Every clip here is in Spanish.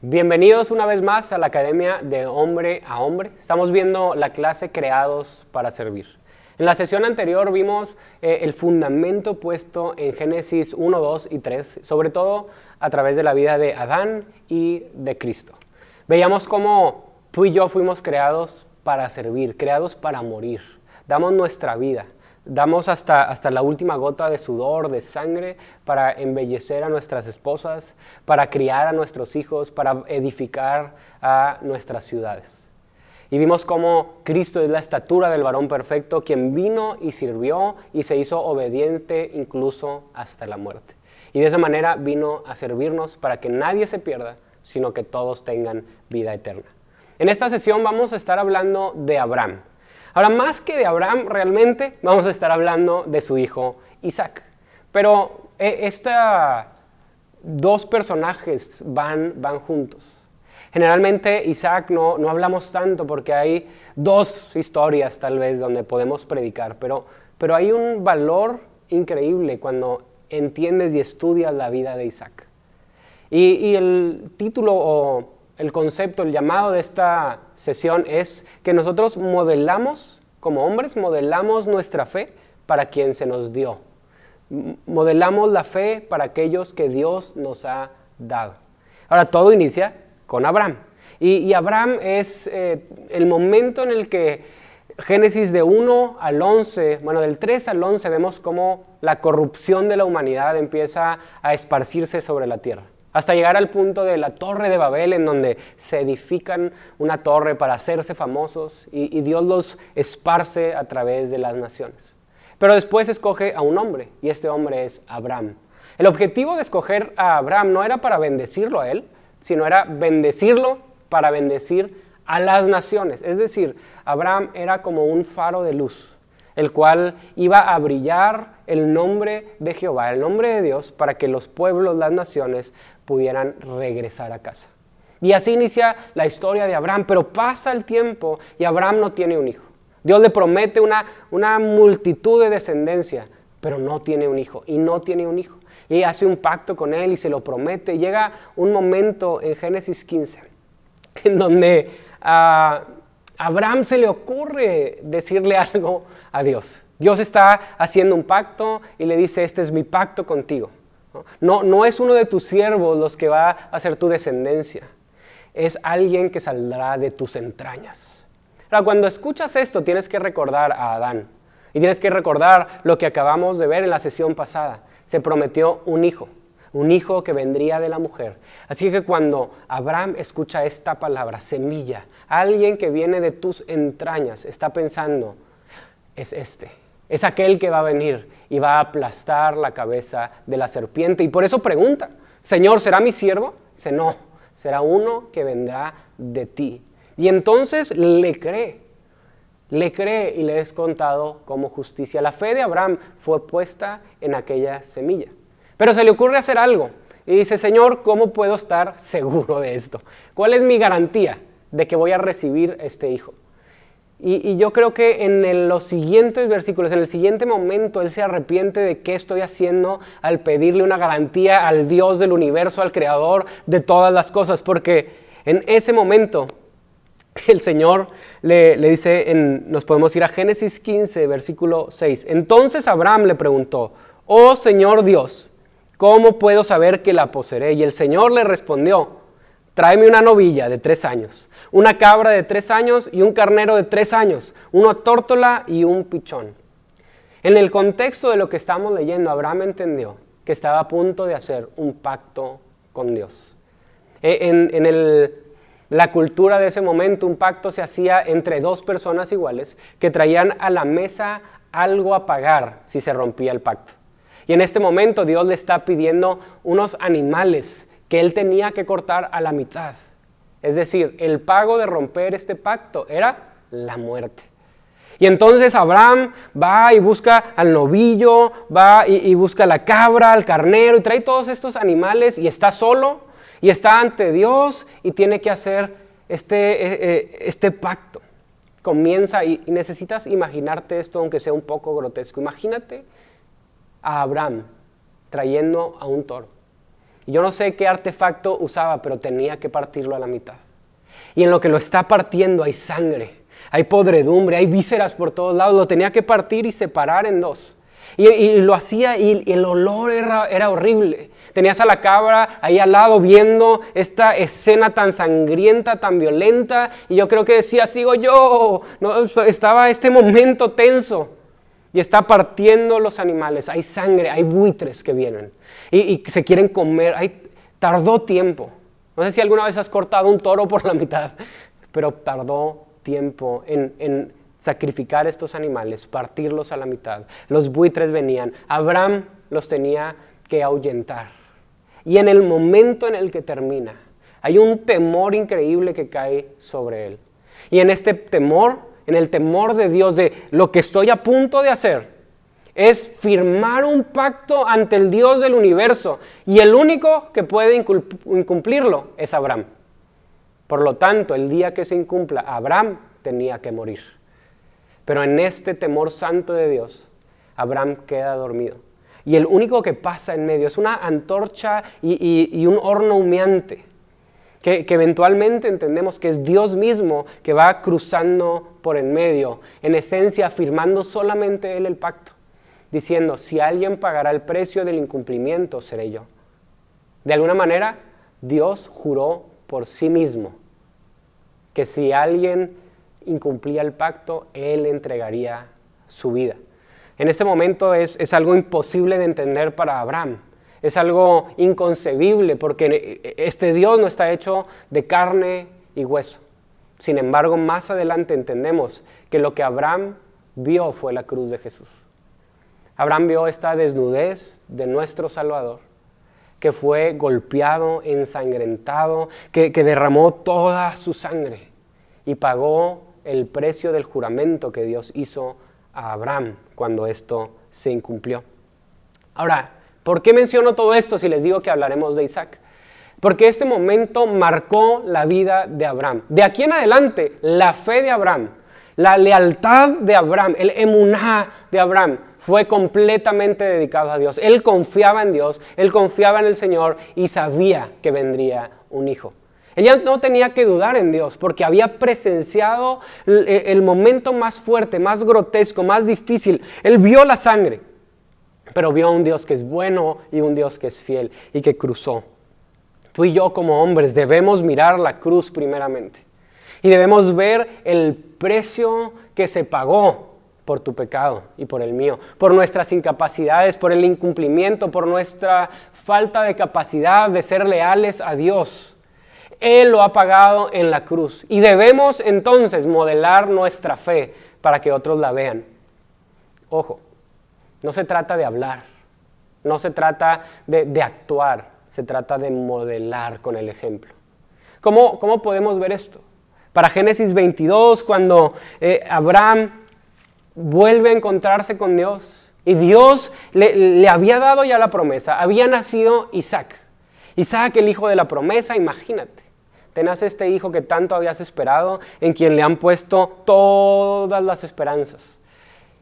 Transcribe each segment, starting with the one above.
Bienvenidos una vez más a la Academia de Hombre a Hombre. Estamos viendo la clase Creados para Servir. En la sesión anterior vimos el fundamento puesto en Génesis 1, 2 y 3, sobre todo a través de la vida de Adán y de Cristo. Veíamos cómo tú y yo fuimos creados para servir, creados para morir. Damos nuestra vida. Damos hasta la última gota de sudor, de sangre, para embellecer a nuestras esposas, para criar a nuestros hijos, para edificar a nuestras ciudades. Y vimos cómo Cristo es la estatura del varón perfecto, quien vino y sirvió y se hizo obediente incluso hasta la muerte. Y de esa manera vino a servirnos para que nadie se pierda, sino que todos tengan vida eterna. En esta sesión vamos a estar hablando de Abraham. Ahora, más que de Abraham, realmente vamos a estar hablando de su hijo Isaac. Pero dos personajes van juntos. Generalmente Isaac no hablamos tanto porque hay dos historias tal vez donde podemos predicar, pero hay un valor increíble cuando entiendes y estudias la vida de Isaac. Y el título o el concepto, el llamado de esta sesión es que nosotros como hombres, modelamos nuestra fe para quien se nos dio. Modelamos la fe para aquellos que Dios nos ha dado. Ahora, todo inicia con Abraham. Y Abraham es el momento en el que Génesis de 1 al 11, del 3 al 11, vemos cómo la corrupción de la humanidad empieza a esparcirse sobre la tierra. Hasta llegar al punto de la Torre de Babel, en donde se edifican una torre para hacerse famosos y Dios los esparce a través de las naciones. Pero después escoge a un hombre, y este hombre es Abraham. El objetivo de escoger a Abraham no era para bendecirlo a él, sino era bendecirlo para bendecir a las naciones. Es decir, Abraham era como un faro de luz, el cual iba a brillar el nombre de Jehová, el nombre de Dios, para que los pueblos, las naciones, pudieran regresar a casa. Y así inicia la historia de Abraham, pero pasa el tiempo y Abraham no tiene un hijo. Dios le promete una multitud de descendencia, pero no tiene un hijo, y no tiene un hijo. Y hace un pacto con él y se lo promete. Llega un momento en Génesis 15, en donde a Abraham se le ocurre decirle algo a Dios. Dios está haciendo un pacto y le dice: este es mi pacto contigo. No es uno de tus siervos los que va a ser tu descendencia. Es alguien que saldrá de tus entrañas. Ahora, cuando escuchas esto, tienes que recordar a Adán. Y tienes que recordar lo que acabamos de ver en la sesión pasada. Se prometió un hijo que vendría de la mujer. Así que cuando Abraham escucha esta palabra, semilla, alguien que viene de tus entrañas, está pensando: es aquel que va a venir y va a aplastar la cabeza de la serpiente. Y por eso pregunta: Señor, ¿será mi siervo? Dice: no, será uno que vendrá de ti. Y entonces le cree y le es contado como justicia. La fe de Abraham fue puesta en aquella semilla. Pero se le ocurre hacer algo y dice: Señor, ¿cómo puedo estar seguro de esto? ¿Cuál es mi garantía de que voy a recibir este hijo? Y yo creo que en los siguientes versículos, en el siguiente momento, él se arrepiente de qué estoy haciendo al pedirle una garantía al Dios del universo, al creador de todas las cosas, porque en ese momento el Señor le dice, nos podemos ir a Génesis 15, versículo 6. Entonces Abraham le preguntó: oh Señor Dios, ¿cómo puedo saber que la poseeré? Y el Señor le respondió: tráeme una novilla de 3 años, una cabra de 3 años y un carnero de 3 años, una tórtola y un pichón. En el contexto de lo que estamos leyendo, Abraham entendió que estaba a punto de hacer un pacto con Dios. La cultura de ese momento, un pacto se hacía entre 2 personas iguales que traían a la mesa algo a pagar si se rompía el pacto. Y en este momento Dios le está pidiendo unos animales que él tenía que cortar a la mitad. Es decir, el pago de romper este pacto era la muerte. Y entonces Abraham va y busca al novillo, va y busca la cabra, al carnero, y trae todos estos animales y está solo y está ante Dios y tiene que hacer este pacto. Comienza y necesitas imaginarte esto, aunque sea un poco grotesco. Imagínate a Abraham trayendo a un toro. Y yo no sé qué artefacto usaba, pero tenía que partirlo a la mitad. Y en lo que lo está partiendo hay sangre, hay podredumbre, hay vísceras por todos lados. Lo tenía que partir y separar en dos. Y lo hacía y el olor era horrible. Tenías a la cabra ahí al lado viendo esta escena tan sangrienta, tan violenta. Y yo creo que decía, sigo yo. No, estaba este momento tenso. Y está partiendo los animales. Hay sangre, hay buitres que vienen. Y se quieren comer. Tardó tiempo. No sé si alguna vez has cortado un toro por la mitad. Pero tardó tiempo en sacrificar estos animales, partirlos a la mitad. Los buitres venían. Abraham los tenía que ahuyentar. Y en el momento en el que termina, hay un temor increíble que cae sobre él. Y en este temor, en el temor de Dios, de lo que estoy a punto de hacer, es firmar un pacto ante el Dios del universo. Y el único que puede incumplirlo es Abraham. Por lo tanto, el día que se incumpla, Abraham tenía que morir. Pero en este temor santo de Dios, Abraham queda dormido. Y el único que pasa en medio es una antorcha y un horno humeante, que eventualmente entendemos que es Dios mismo que va cruzando por en medio, en esencia firmando solamente Él el pacto, diciendo, si alguien pagará el precio del incumplimiento, seré yo. De alguna manera, Dios juró por sí mismo que si alguien incumplía el pacto, Él entregaría su vida. En este momento es algo imposible de entender para Abraham. Es algo inconcebible porque este Dios no está hecho de carne y hueso. Sin embargo, más adelante entendemos que lo que Abraham vio fue la cruz de Jesús. Abraham vio esta desnudez de nuestro Salvador, que fue golpeado, ensangrentado, que derramó toda su sangre y pagó el precio del juramento que Dios hizo a Abraham cuando esto se incumplió. Ahora, ¿por qué menciono todo esto si les digo que hablaremos de Isaac? Porque este momento marcó la vida de Abraham. De aquí en adelante, la fe de Abraham, la lealtad de Abraham, el emuná de Abraham fue completamente dedicado a Dios. Él confiaba en Dios, él confiaba en el Señor y sabía que vendría un hijo. Él ya no tenía que dudar en Dios porque había presenciado el momento más fuerte, más grotesco, más difícil. Él vio la sangre, pero vio a un Dios que es bueno y un Dios que es fiel y que cruzó. Tú y yo como hombres debemos mirar la cruz primeramente y debemos ver el precio que se pagó por tu pecado y por el mío, por nuestras incapacidades, por el incumplimiento, por nuestra falta de capacidad de ser leales a Dios. Él lo ha pagado en la cruz y debemos entonces modelar nuestra fe para que otros la vean. Ojo, no se trata de hablar, no se trata de actuar, se trata de modelar con el ejemplo. ¿Cómo podemos ver esto? Para Génesis 22, cuando Abraham vuelve a encontrarse con Dios y Dios le había dado ya la promesa, había nacido Isaac. Isaac, el hijo de la promesa, imagínate. Te nace este hijo que tanto habías esperado, en quien le han puesto todas las esperanzas.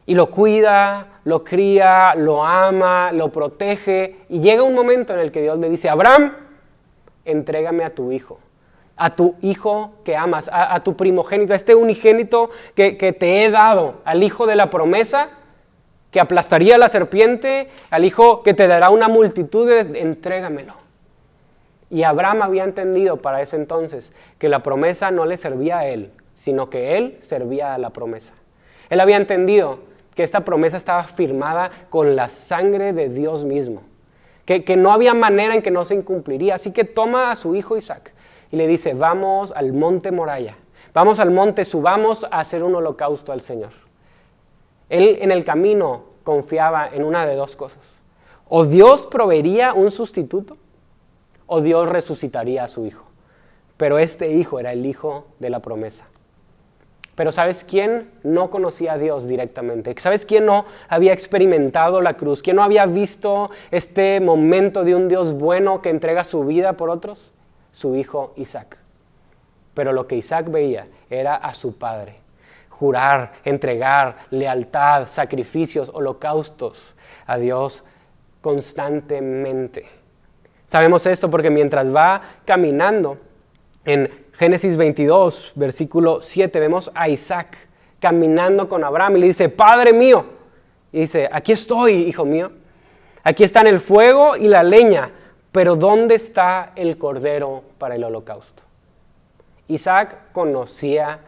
Y lo cuida, lo cría, lo ama, lo protege. Y llega un momento en el que Dios le dice, Abraham, entrégame a tu hijo que amas, a tu primogénito, a este unigénito que te he dado, al hijo de la promesa, que aplastaría a la serpiente, al hijo que te dará una multitud, entrégamelo. Y Abraham había entendido para ese entonces que la promesa no le servía a él, sino que él servía a la promesa. Él había entendido que esta promesa estaba firmada con la sangre de Dios mismo, que no había manera en que no se incumpliría. Así que toma a su hijo Isaac y le dice, vamos al monte Moriah, vamos al monte, subamos a hacer un holocausto al Señor. Él en el camino confiaba en una de dos cosas. O Dios proveería un sustituto, o Dios resucitaría a su hijo. Pero este hijo era el hijo de la promesa. Pero ¿sabes quién no conocía a Dios directamente? ¿Sabes quién no había experimentado la cruz? ¿Quién no había visto este momento de un Dios bueno que entrega su vida por otros? Su hijo Isaac. Pero lo que Isaac veía era a su padre jurar, entregar lealtad, sacrificios, holocaustos a Dios constantemente. Sabemos esto porque mientras va caminando, en Génesis 22, versículo 7, vemos a Isaac caminando con Abraham y le dice, Padre mío. Y dice, aquí estoy, hijo mío. Aquí están el fuego y la leña, pero ¿dónde está el cordero para el holocausto? Isaac conocía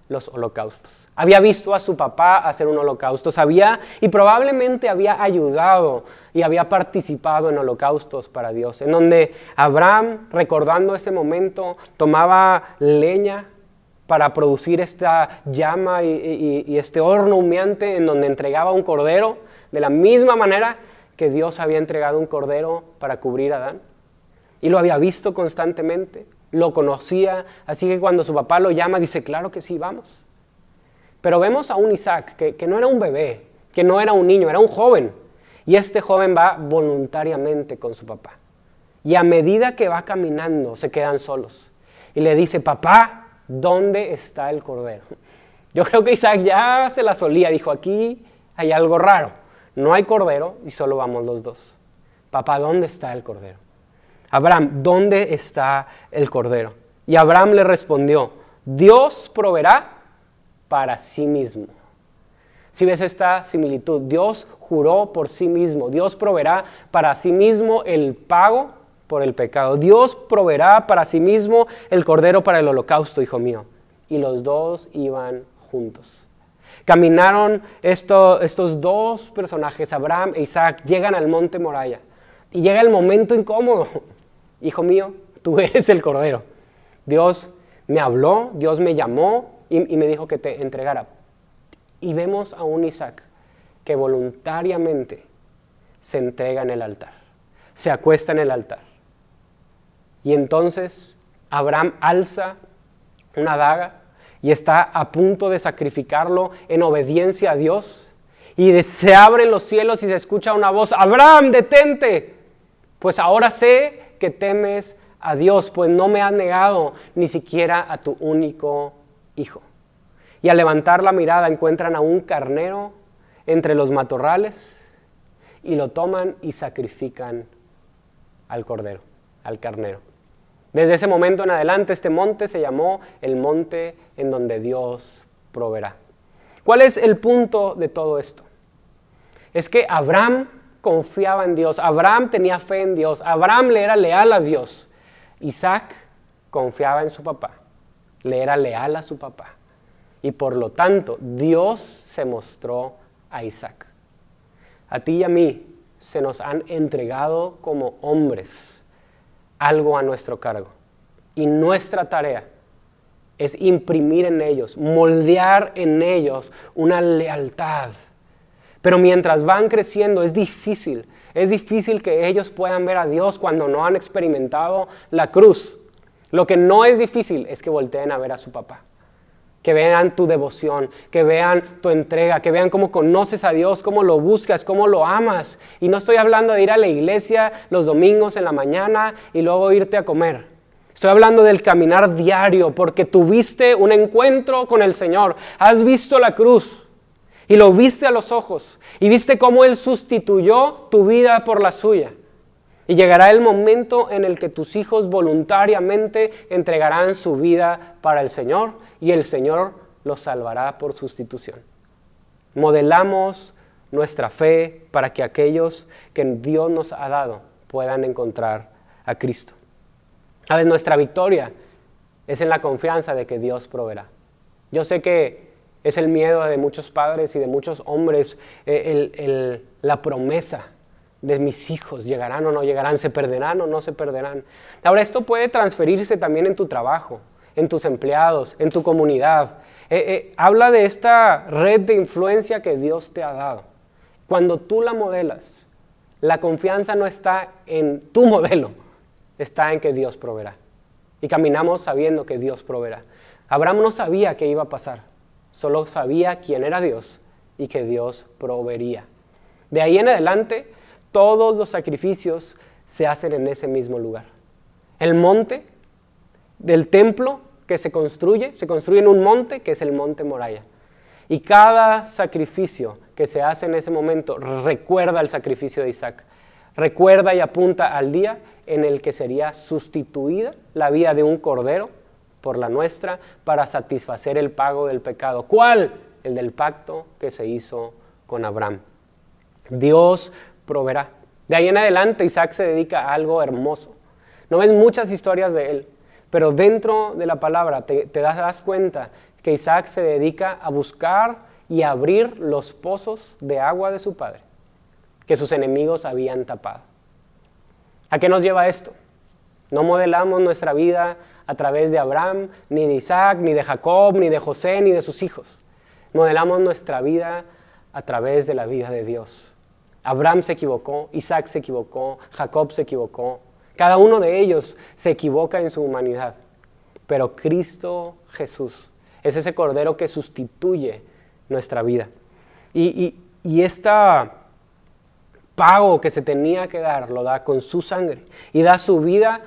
los holocaustos. Había visto a su papá hacer un holocausto, sabía y probablemente había ayudado y había participado en holocaustos para Dios, en donde Abraham, recordando ese momento, tomaba leña para producir esta llama y este horno humeante en donde entregaba un cordero, de la misma manera que Dios había entregado un cordero para cubrir a Adán. Y lo había visto constantemente, lo conocía, así que cuando su papá lo llama, dice, claro que sí, vamos. Pero vemos a un Isaac que no era un bebé, que no era un niño, era un joven. Y este joven va voluntariamente con su papá. Y a medida que va caminando, se quedan solos. Y le dice, papá, ¿dónde está el cordero? Yo creo que Isaac ya se la solía, dijo, aquí hay algo raro. No hay cordero y solo vamos los dos. Papá, ¿dónde está el cordero? Abraham, ¿dónde está el cordero? Y Abraham le respondió, Dios proveerá para sí mismo. Si ves esta similitud, Dios juró por sí mismo. Dios proveerá para sí mismo el pago por el pecado. Dios proveerá para sí mismo el cordero para el holocausto, hijo mío. Y los dos iban juntos. Caminaron estos dos personajes, Abraham e Isaac, llegan al monte Moriah. Y llega el momento incómodo. Hijo mío, tú eres el cordero. Dios me habló, Dios me llamó y me dijo que te entregara. Y vemos a un Isaac que voluntariamente se entrega en el altar, se acuesta en el altar. Y entonces Abraham alza una daga y está a punto de sacrificarlo en obediencia a Dios. Y se abren los cielos y se escucha una voz, Abraham, detente, pues ahora sé que temes a Dios, pues no me has negado ni siquiera a tu único hijo. Y al levantar la mirada encuentran a un carnero entre los matorrales y lo toman y sacrifican al cordero, al carnero. Desde ese momento en adelante este monte se llamó el monte en donde Dios proveerá. ¿Cuál es el punto de todo esto? Es que Abraham confiaba en Dios, Abraham tenía fe en Dios, Abraham le era leal a Dios. Isaac confiaba en su papá, le era leal a su papá. Y por lo tanto, Dios se mostró a Isaac. A ti y a mí se nos han entregado como hombres algo a nuestro cargo. Y nuestra tarea es imprimir en ellos, moldear en ellos una lealtad. Pero mientras van creciendo es difícil que ellos puedan ver a Dios cuando no han experimentado la cruz. Lo que no es difícil es que volteen a ver a su papá. Que vean tu devoción, que vean tu entrega, que vean cómo conoces a Dios, cómo lo buscas, cómo lo amas. Y no estoy hablando de ir a la iglesia los domingos en la mañana y luego irte a comer. Estoy hablando del caminar diario porque tuviste un encuentro con el Señor. Has visto la cruz y lo viste a los ojos y viste cómo Él sustituyó tu vida por la suya. Y llegará el momento en el que tus hijos voluntariamente entregarán su vida para el Señor y el Señor los salvará por sustitución. Modelamos nuestra fe para que aquellos que Dios nos ha dado puedan encontrar a Cristo. A veces nuestra victoria es en la confianza de que Dios proveerá. Yo sé que es el miedo de muchos padres y de muchos hombres, la promesa de mis hijos, llegarán o no llegarán, se perderán o no se perderán. Ahora esto puede transferirse también en tu trabajo, en tus empleados, en tu comunidad. Habla de esta red de influencia que Dios te ha dado. Cuando tú la modelas, la confianza no está en tu modelo, está en que Dios proveerá. Y caminamos sabiendo que Dios proveerá. Abraham no sabía qué iba a pasar, solo sabía quién era Dios y que Dios proveería. De ahí en adelante, todos los sacrificios se hacen en ese mismo lugar. El monte del templo que se construye en un monte que es el monte Moriah. Y cada sacrificio que se hace en ese momento recuerda el sacrificio de Isaac. Recuerda y apunta al día en el que sería sustituida la vida de un cordero por la nuestra para satisfacer el pago del pecado. ¿Cuál? El del pacto que se hizo con Abraham. Dios proveerá. De ahí en adelante Isaac se dedica a algo hermoso. No ves muchas historias de él, pero dentro de la palabra te das cuenta que Isaac se dedica a buscar y a abrir los pozos de agua de su padre, que sus enemigos habían tapado. ¿A qué nos lleva esto? No modelamos nuestra vida a través de Abraham, ni de Isaac, ni de Jacob, ni de José, ni de sus hijos. Modelamos nuestra vida a través de la vida de Dios. Abraham se equivocó, Isaac se equivocó, Jacob se equivocó. Cada uno de ellos se equivoca en su humanidad. Pero Cristo Jesús es ese cordero que sustituye nuestra vida. Y este pago que se tenía que dar, lo da con su sangre. Y da su vida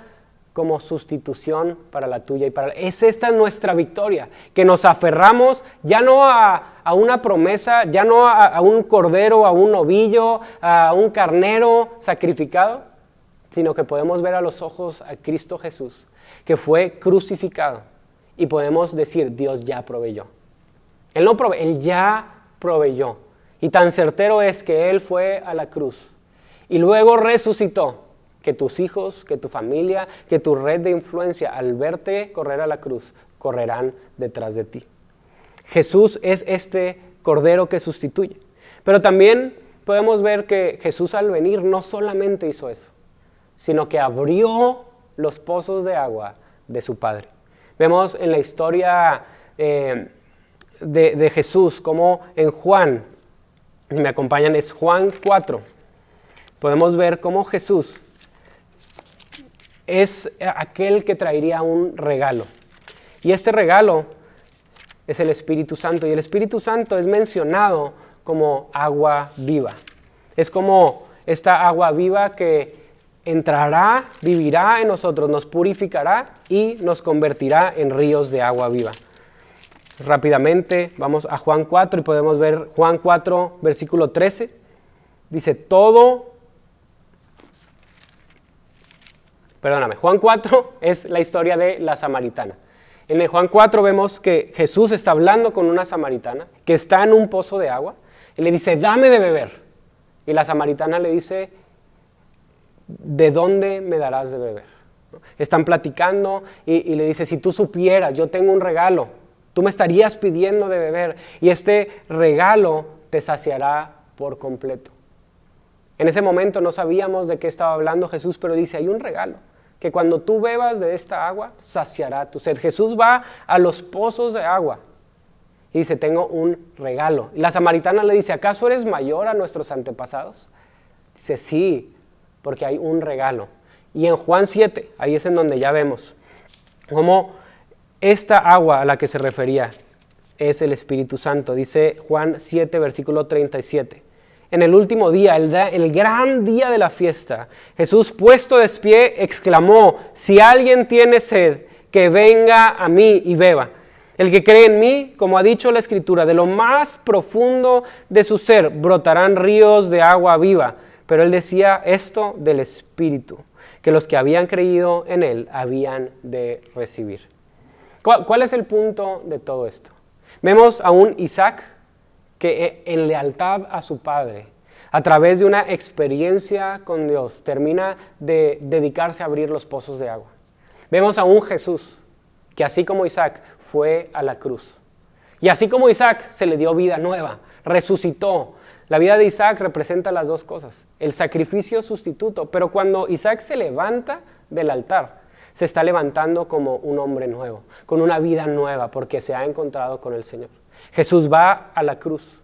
como sustitución para la tuya y para la... Es esta nuestra victoria, que nos aferramos ya no a una promesa, ya no a un cordero, a un novillo, a un carnero sacrificado, sino que podemos ver a los ojos a Cristo Jesús, que fue crucificado, y podemos decir, Dios ya proveyó. Él no proveyó, Él ya proveyó. Y tan certero es que Él fue a la cruz y luego resucitó, que tus hijos, que tu familia, que tu red de influencia, al verte correr a la cruz, correrán detrás de ti. Jesús es este cordero que sustituye. Pero también podemos ver que Jesús al venir no solamente hizo eso, sino que abrió los pozos de agua de su Padre. Vemos en la historia de Jesús, como en Juan, si me acompañan, es Juan 4. Podemos ver cómo Jesús es aquel que traería un regalo. Y este regalo es el Espíritu Santo. Y el Espíritu Santo es mencionado como agua viva. Es como esta agua viva que entrará, vivirá en nosotros, nos purificará y nos convertirá en ríos de agua viva. Rápidamente vamos a Juan 4 y podemos ver Juan 4, versículo 13. Dice, Juan 4 es la historia de la samaritana. En el Juan 4 vemos que Jesús está hablando con una samaritana que está en un pozo de agua y le dice, dame de beber. Y la samaritana le dice, ¿de dónde me darás de beber? Están platicando y le dice, si tú supieras, yo tengo un regalo, tú me estarías pidiendo de beber y este regalo te saciará por completo. En ese momento no sabíamos de qué estaba hablando Jesús, pero dice, hay un regalo, que cuando tú bebas de esta agua, saciará tu sed. Jesús va a los pozos de agua y dice, tengo un regalo. Y la samaritana le dice, ¿acaso eres mayor a nuestros antepasados? Dice, sí, porque hay un regalo. Y en Juan 7, ahí es en donde ya vemos cómo esta agua a la que se refería es el Espíritu Santo. Dice Juan 7, versículo 37. En el último día, el gran día de la fiesta, Jesús puesto de pie exclamó, si alguien tiene sed, que venga a mí y beba. El que cree en mí, como ha dicho la Escritura, de lo más profundo de su ser brotarán ríos de agua viva. Pero él decía esto del Espíritu, que los que habían creído en él habían de recibir. ¿Cuál es el punto de todo esto? Vemos a un Isaac que en lealtad a su padre, a través de una experiencia con Dios, termina de dedicarse a abrir los pozos de agua. Vemos a un Jesús que así como Isaac fue a la cruz. Y así como Isaac se le dio vida nueva, resucitó. La vida de Isaac representa las dos cosas, el sacrificio sustituto, pero cuando Isaac se levanta del altar, se está levantando como un hombre nuevo, con una vida nueva, porque se ha encontrado con el Señor. Jesús va a la cruz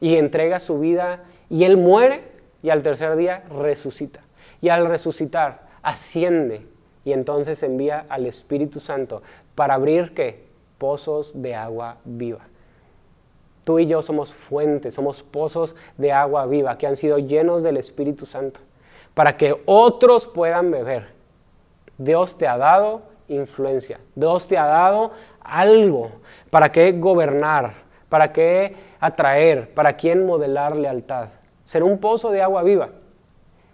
y entrega su vida y Él muere y al tercer día resucita. Y al resucitar asciende y entonces envía al Espíritu Santo para abrir ¿qué? Pozos de agua viva. Tú y yo somos fuentes, somos pozos de agua viva que han sido llenos del Espíritu Santo para que otros puedan beber. Dios te ha dado influencia, Dios te ha dado algo para que gobernar, para que atraer, para quien modelar lealtad. Ser un pozo de agua viva.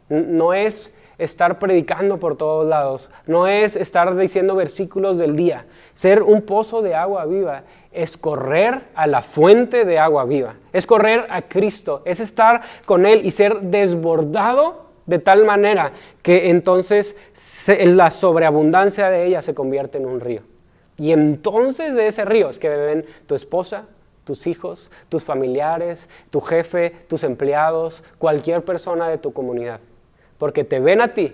No es estar predicando por todos lados, no es estar diciendo versículos del día. Ser un pozo de agua viva es correr a la fuente de agua viva, es correr a Cristo, es estar con Él y ser desbordado de tal manera que entonces la sobreabundancia de ella se convierte en un río. Y entonces de ese río es que beben tu esposa, tus hijos, tus familiares, tu jefe, tus empleados, cualquier persona de tu comunidad. Porque te ven a ti,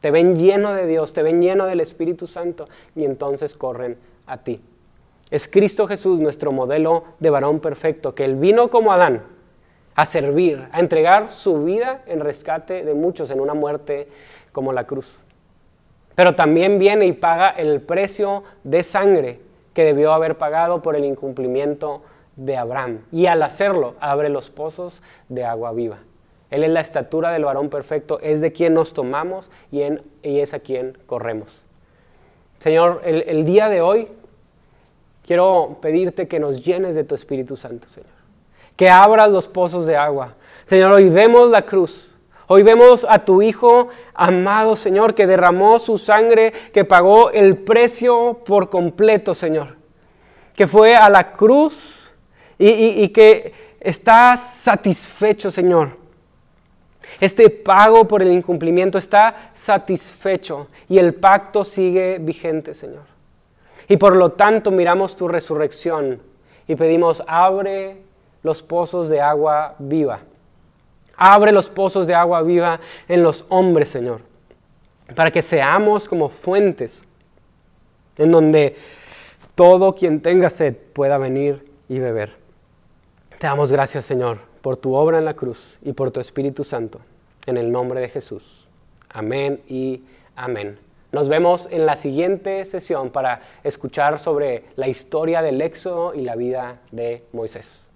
te ven lleno de Dios, te ven lleno del Espíritu Santo y entonces corren a ti. Es Cristo Jesús nuestro modelo de varón perfecto, que Él vino como Adán a servir, a entregar su vida en rescate de muchos en una muerte como la cruz. Pero también viene y paga el precio de sangre que debió haber pagado por el incumplimiento de Abraham. Y al hacerlo, abre los pozos de agua viva. Él es la estatura del varón perfecto, es de quien nos tomamos y es a quien corremos. Señor, el día de hoy quiero pedirte que nos llenes de tu Espíritu Santo, Señor. Que abras los pozos de agua. Señor, hoy vemos la cruz. Hoy vemos a tu Hijo amado, Señor, que derramó su sangre, que pagó el precio por completo, Señor. Que fue a la cruz y que está satisfecho, Señor. Este pago por el incumplimiento está satisfecho y el pacto sigue vigente, Señor. Y por lo tanto miramos tu resurrección y pedimos, abre los pozos de agua viva. Abre los pozos de agua viva en los hombres, Señor, para que seamos como fuentes en donde todo quien tenga sed pueda venir y beber. Te damos gracias, Señor, por tu obra en la cruz y por tu Espíritu Santo, en el nombre de Jesús. Amén y amén. Nos vemos en la siguiente sesión para escuchar sobre la historia del Éxodo y la vida de Moisés.